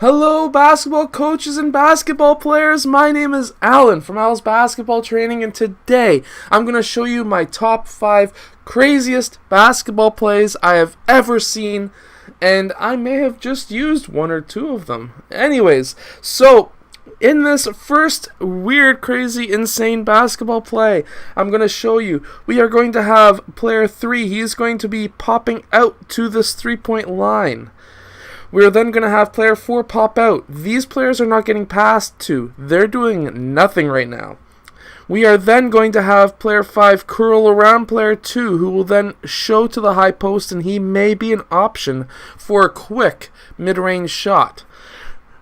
Hello, basketball coaches and basketball players. My name is Alan from Al's Basketball Training, and today I'm going to show you my top 5 craziest basketball plays I have ever seen, and I may have just used 1 or 2 of them. Anyways, so in this first weird, crazy, insane basketball play, I'm going to show you, we are going to have player 3. He is going to be popping out to this 3-point line. We're then going to have player 4 pop out. These players are not getting passed to. They're doing nothing right now. We are then going to have player 5 curl around player 2, who will then show to the high post, and he may be an option for a quick mid-range shot.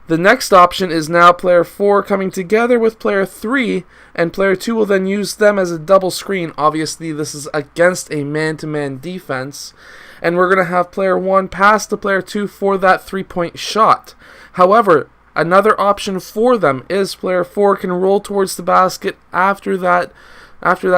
The next option is now player 4 coming together with player 3, and player 2 will then use them as a double screen. Obviously, this is against a man-to-man defense. And we're going to have player 1 pass to player 2 for that 3-point shot. However, another option for them is player 4 can roll towards the basket after that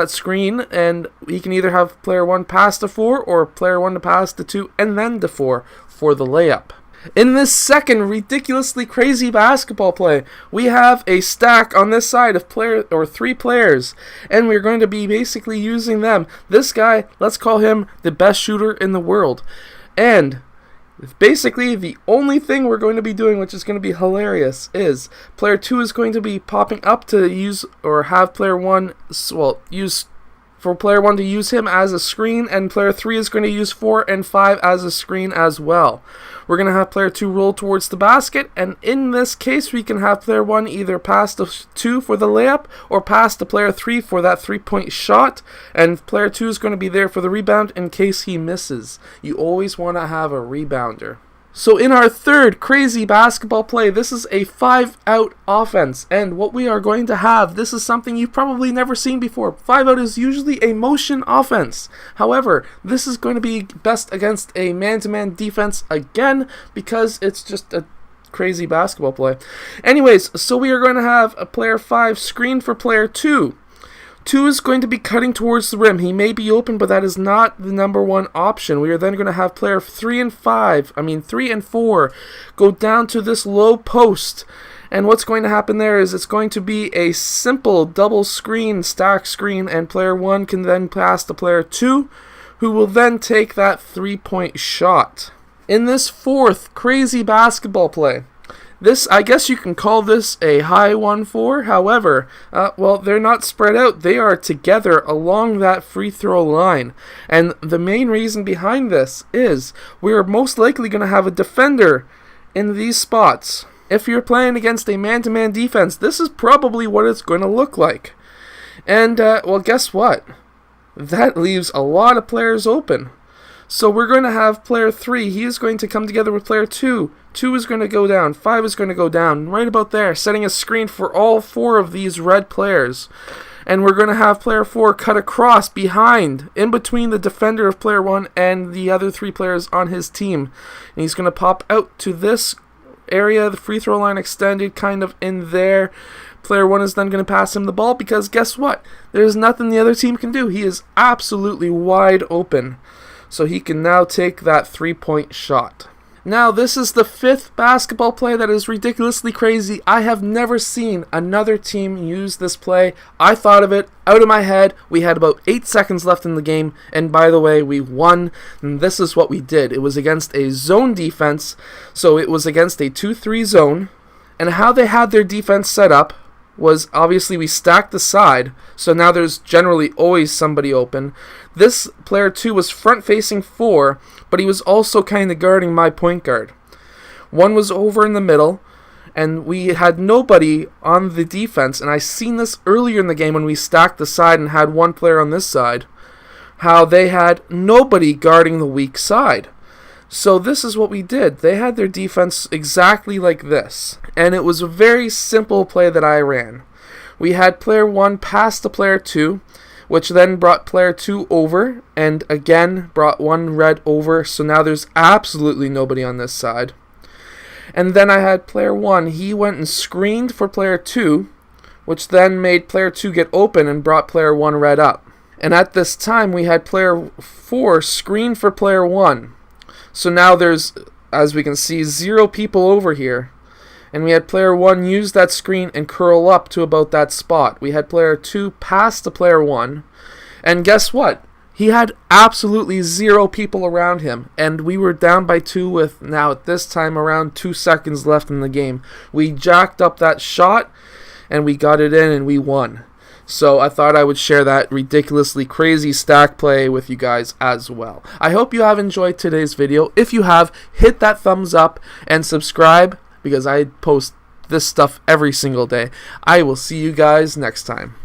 screen, and he can either have player 1 pass to 4 or player 1 to pass to 2 and then to 4 for the layup. In this second ridiculously crazy basketball play, we have a stack on this side of 3 players, and we're going to be basically using them. This guy, let's call him the best shooter in the world. And basically the only thing we're going to be doing, which is going to be hilarious, is player 2 is going to be popping up to use or have player 1 for player 1 to use him as a screen, and player 3 is going to use 4 and 5 as a screen as well. We're going to have player 2 roll towards the basket, and in this case we can have player 1 either pass to 2 for the layup or pass to player 3 for that 3-point shot, and player 2 is going to be there for the rebound in case he misses. You always want to have a rebounder. So in our third crazy basketball play, this is a 5-out offense, and what we are going to have, this is something you've probably never seen before. 5-out is usually a motion offense. However, this is going to be best against a man-to-man defense again because it's just a crazy basketball play. Anyways, so we are going to have a player 5 screen for player 2. 2 is going to be cutting towards the rim. He may be open, but that is not the number 1 option. We are then going to have player 3 and 4 go down to this low post. And what's going to happen there is it's going to be a simple double screen, stack screen, and player 1 can then pass to player 2, who will then take that 3-point shot. In this fourth crazy basketball play, I guess you can call this a high 1-4. However, they're not spread out. They are together along that free throw line. And the main reason behind this is we're most likely going to have a defender in these spots. If you're playing against a man-to-man defense, this is probably what it's going to look like. And, guess what? That leaves a lot of players open. So we're going to have player 3. He is going to come together with player 2. 2 is going to go down. 5 is going to go down. Right about there, setting a screen for all 4 of these red players. And we're going to have player 4 cut across behind, in between the defender of player 1 and the other 3 players on his team. And he's going to pop out to this area, the free throw line extended kind of in there. Player 1 is then going to pass him the ball because guess what? There's nothing the other team can do. He is absolutely wide open. So he can now take that 3-point shot. Now, this is the 5th basketball play that is ridiculously crazy. I have never seen another team use this play. I thought of it out of my head. We had about 8 seconds left in the game, and by the way, we won. And this is what we did. It was against a zone defense, so it was against a 2-3 zone. And how they had their defense set up was obviously we stacked the side, so now there's generally always somebody open. This player 2 was front-facing 4, but he was also kind of guarding my point guard. 1 was over in the middle, and we had nobody on the defense, and I seen this earlier in the game when we stacked the side and had 1 player on this side, how they had nobody guarding the weak side. So this is what we did. They had their defense exactly like this. And it was a very simple play that I ran. We had player 1 pass to player 2, which then brought player 2 over, and again brought 1 red over, so now there's absolutely nobody on this side. And then I had player 1, he went and screened for player 2, which then made player 2 get open and brought player 1 red up. And at this time we had player 4 screen for player 1. So now there's, as we can see, 0 people over here. and we had player 1 use that screen and curl up to about that spot. We had player 2 pass to player 1, and guess what? He had absolutely 0 people around him, and we were down by 2 with, now at this time, around 2 seconds left in the game. We jacked up that shot, and we got it in, and we won. So I thought I would share that ridiculously crazy stack play with you guys as well. I hope you have enjoyed today's video. If you have, hit that thumbs up and subscribe, because I post this stuff every single day. I will see you guys next time.